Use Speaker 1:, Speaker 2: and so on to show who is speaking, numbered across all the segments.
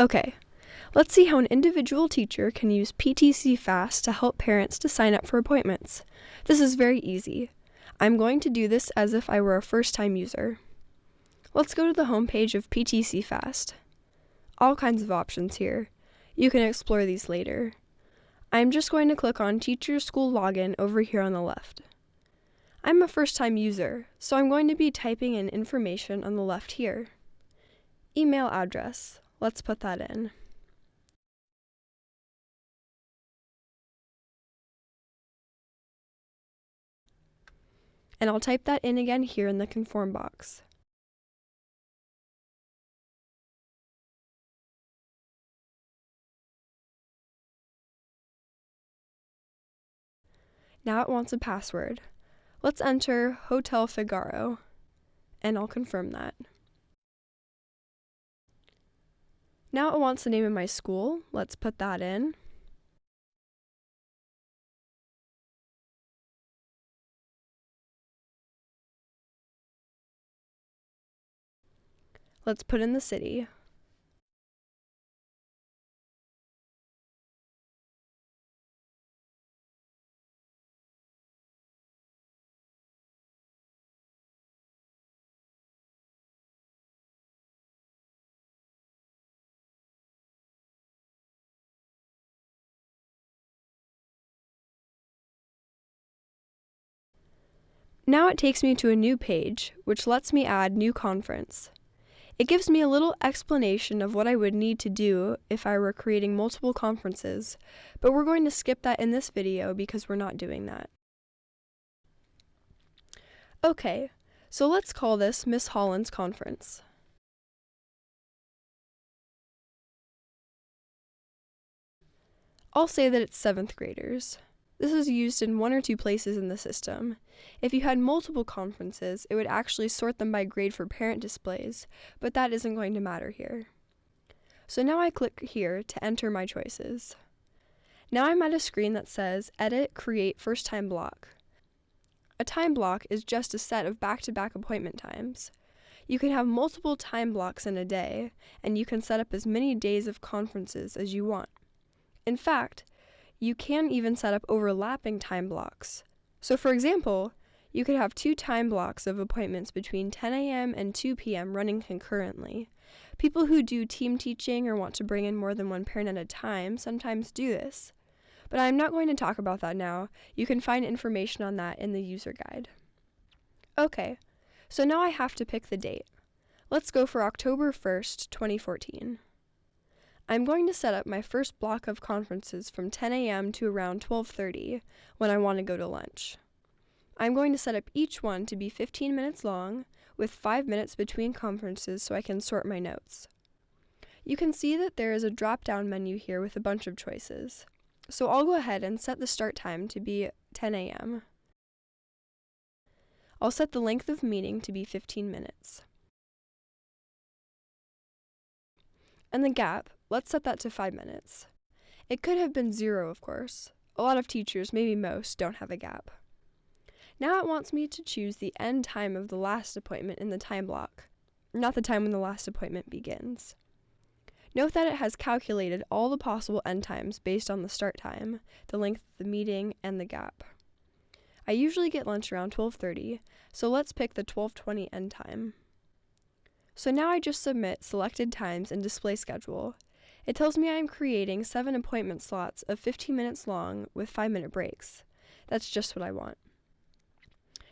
Speaker 1: Okay, let's see how an individual teacher can use PTC Fast to help parents to sign up for appointments. This is very easy. I'm going to do this as if I were a first-time user. Let's go to the homepage of PTC Fast. All kinds of options here. You can explore these later. I'm just going to click on Teacher School Login over here on the left. I'm a first-time user, so I'm going to be typing in information on the left here. Email address. Let's put that in. And I'll type that in again here in the conform box. Now it wants a password. Let's enter Hotel Figaro, and I'll confirm that. Now it wants the name of my school. Let's put that in. Let's put in the city. Now it takes me to a new page, which lets me add new conference. It gives me a little explanation of what I would need to do if I were creating multiple conferences, but we're going to skip that in this video because we're not doing that. Okay, so let's call this Miss Holland's conference. I'll say that it's 7th graders. This is used in 1 or 2 places in the system. If you had multiple conferences, it would actually sort them by grade for parent displays, but that isn't going to matter here. So now I click here to enter my choices. Now I'm at a screen that says Edit, Create First Time Block. A time block is just a set of back-to-back appointment times. You can have multiple time blocks in a day, and you can set up as many days of conferences as you want. In fact, you can even set up overlapping time blocks. So for example, you could have 2 time blocks of appointments between 10 a.m. and 2 p.m. running concurrently. People who do team teaching or want to bring in more than one parent at a time sometimes do this. But I'm not going to talk about that now. You can find information on that in the user guide. Okay, so now I have to pick the date. Let's go for October 1st, 2014. I'm going to set up my first block of conferences from 10 a.m. to around 12:30 when I want to go to lunch. I'm going to set up each one to be 15 minutes long, with 5 minutes between conferences so I can sort my notes. You can see that there is a drop-down menu here with a bunch of choices. So I'll go ahead and set the start time to be 10 a.m. I'll set the length of meeting to be 15 minutes. And the gap, let's set that to 5 minutes. It could have been 0, of course. A lot of teachers, maybe most, don't have a gap. Now it wants me to choose the end time of the last appointment in the time block, not the time when the last appointment begins. Note that it has calculated all the possible end times based on the start time, the length of the meeting, and the gap. I usually get lunch around 12:30, so let's pick the 12:20 end time. So now I just submit selected times and display schedule. It tells me I'm creating 7 appointment slots of 15 minutes long with 5-minute breaks. That's just what I want.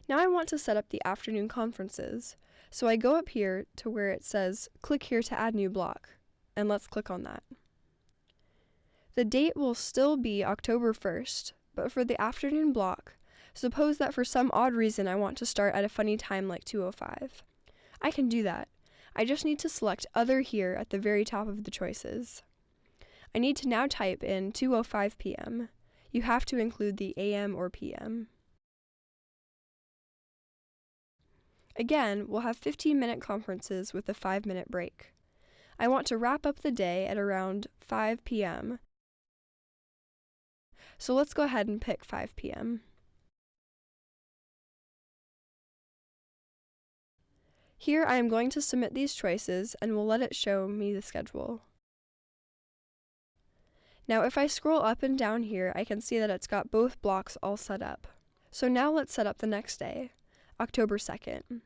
Speaker 1: Now I want to set up the afternoon conferences, so I go up here to where it says click here to add new block, and let's click on that. The date will still be October 1st, but for the afternoon block, suppose that for some odd reason I want to start at a funny time like 2:05. I can do that. I just need to select Other here at the very top of the choices. I need to now type in 2:05 p.m. You have to include the AM or PM. Again, we'll have 15-minute conferences with a 5-minute break. I want to wrap up the day at around 5 p.m. So let's go ahead and pick 5 p.m. Here I am going to submit these choices and we'll let it show me the schedule. Now if I scroll up and down here, I can see that it's got both blocks all set up. So now let's set up the next day, October 2nd.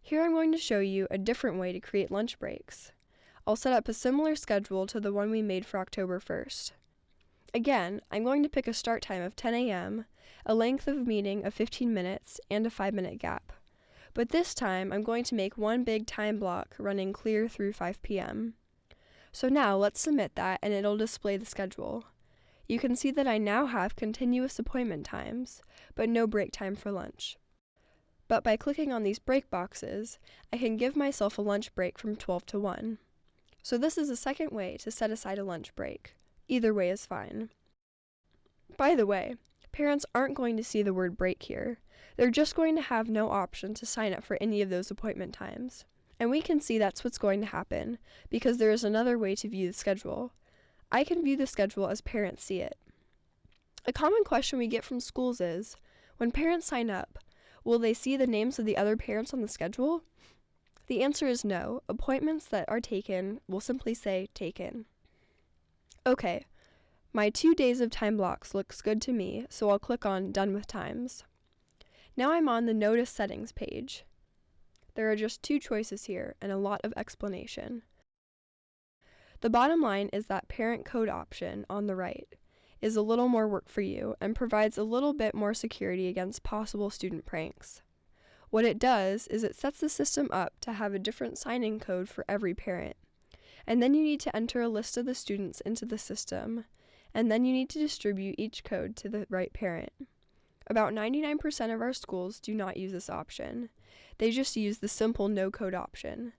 Speaker 1: Here I'm going to show you a different way to create lunch breaks. I'll set up a similar schedule to the one we made for October 1st. Again, I'm going to pick a start time of 10 a.m., a length of meeting of 15 minutes, and a 5-minute gap. But this time, I'm going to make one big time block running clear through 5 p.m. So now let's submit that and it'll display the schedule. You can see that I now have continuous appointment times, but no break time for lunch. But by clicking on these break boxes, I can give myself a lunch break from 12 to 1. So this is a second way to set aside a lunch break. Either way is fine. By the way, parents aren't going to see the word break here. They're just going to have no option to sign up for any of those appointment times. And we can see that's what's going to happen, because there is another way to view the schedule. I can view the schedule as parents see it. A common question we get from schools is, when parents sign up, will they see the names of the other parents on the schedule? The answer is no. Appointments that are taken will simply say taken. Okay, my 2 days of time blocks looks good to me, so I'll click on Done with Times. Now I'm on the Notice Settings page. There are just 2 choices here and a lot of explanation. The bottom line is that parent code option on the right is a little more work for you and provides a little bit more security against possible student pranks. What it does is it sets the system up to have a different sign-in code for every parent. And then you need to enter a list of the students into the system, and then you need to distribute each code to the right parent. About 99% of our schools do not use this option. They just use the simple no-code option.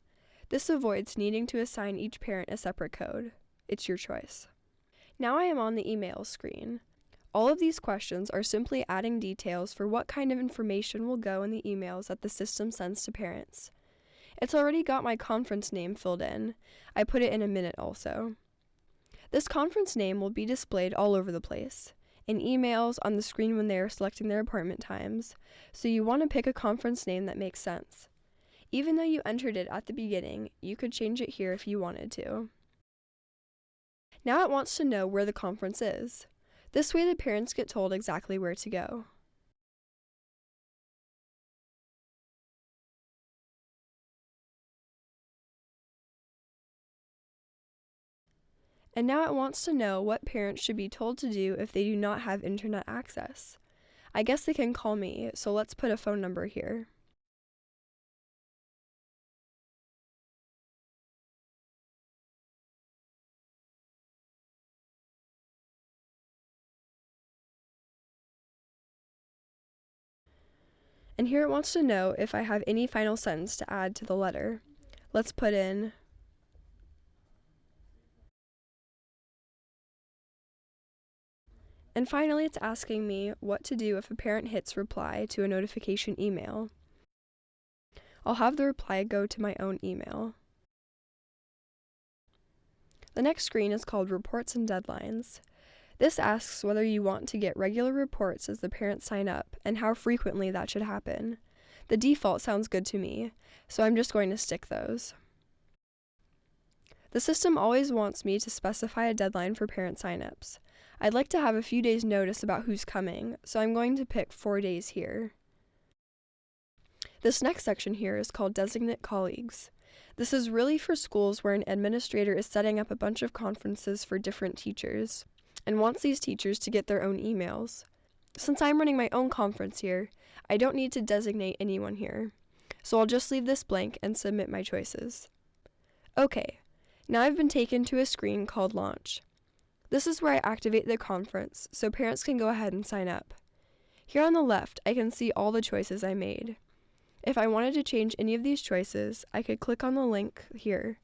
Speaker 1: This avoids needing to assign each parent a separate code. It's your choice. Now I am on the email screen. All of these questions are simply adding details for what kind of information will go in the emails that the system sends to parents. It's already got my conference name filled in. I put it in a minute also. This conference name will be displayed all over the place, in emails, on the screen when they are selecting their appointment times, so you want to pick a conference name that makes sense. Even though you entered it at the beginning, you could change it here if you wanted to. Now it wants to know where the conference is. This way the parents get told exactly where to go. And now it wants to know what parents should be told to do if they do not have internet access. I guess they can call me, so let's put a phone number here. And here it wants to know if I have any final sentence to add to the letter. Let's put in And finally, it's asking me what to do if a parent hits reply to a notification email. I'll have the reply go to my own email. The next screen is called Reports and Deadlines. This asks whether you want to get regular reports as the parents sign up and how frequently that should happen. The default sounds good to me, so I'm just going to stick those. The system always wants me to specify a deadline for parent signups. I'd like to have a few days notice about who's coming, so I'm going to pick 4 days here. This next section here is called Designate Colleagues. This is really for schools where an administrator is setting up a bunch of conferences for different teachers and wants these teachers to get their own emails. Since I'm running my own conference here, I don't need to designate anyone here, so I'll just leave this blank and submit my choices. Okay, now I've been taken to a screen called Launch. This is where I activate the conference so parents can go ahead and sign up. Here on the left, I can see all the choices I made. If I wanted to change any of these choices, I could click on the link here,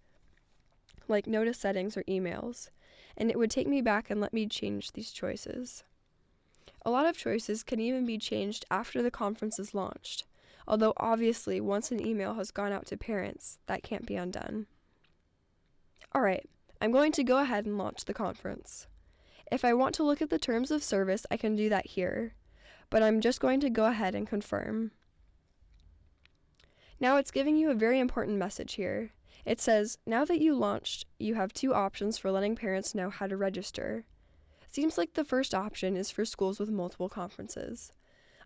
Speaker 1: like Notice Settings or Emails, and it would take me back and let me change these choices. A lot of choices can even be changed after the conference is launched, although obviously once an email has gone out to parents, that can't be undone. Alright, I'm going to go ahead and launch the conference. If I want to look at the terms of service, I can do that here, but I'm just going to go ahead and confirm. Now it's giving you a very important message here. It says, now that you launched, you have 2 options for letting parents know how to register. Seems like the first option is for schools with multiple conferences.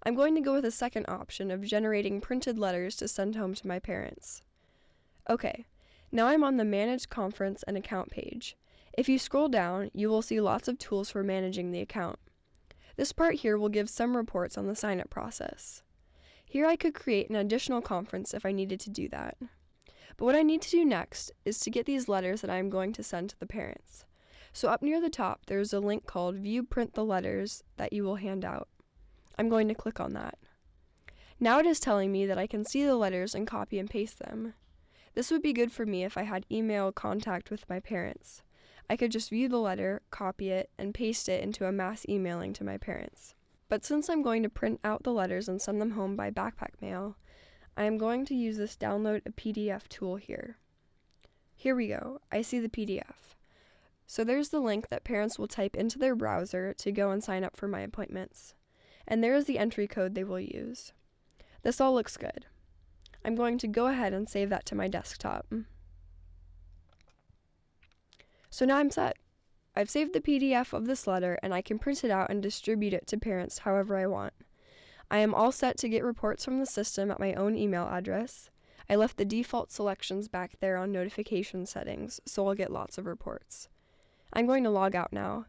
Speaker 1: I'm going to go with the second option of generating printed letters to send home to my parents. Okay, now I'm on the Manage Conference and Account page. If you scroll down, you will see lots of tools for managing the account. This part here will give some reports on the sign-up process. Here I could create an additional conference if I needed to do that. But what I need to do next is to get these letters that I am going to send to the parents. So up near the top, there's a link called View Print the Letters that you will hand out. I'm going to click on that. Now it is telling me that I can see the letters and copy and paste them. This would be good for me if I had email contact with my parents. I could just view the letter, copy it, and paste it into a mass emailing to my parents. But since I'm going to print out the letters and send them home by backpack mail, I am going to use this download a PDF tool here. Here we go. I see the PDF. So there's the link that parents will type into their browser to go and sign up for my appointments. And there is the entry code they will use. This all looks good. I'm going to go ahead and save that to my desktop. So now I'm set. I've saved the PDF of this letter and I can print it out and distribute it to parents however I want. I am all set to get reports from the system at my own email address. I left the default selections back there on notification settings, so I'll get lots of reports. I'm going to log out now.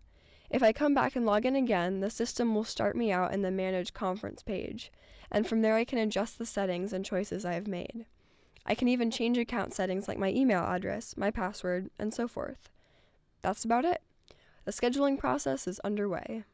Speaker 1: If I come back and log in again, the system will start me out in the Manage Conference page, and from there I can adjust the settings and choices I have made. I can even change account settings like my email address, my password, and so forth. That's about it. The scheduling process is underway.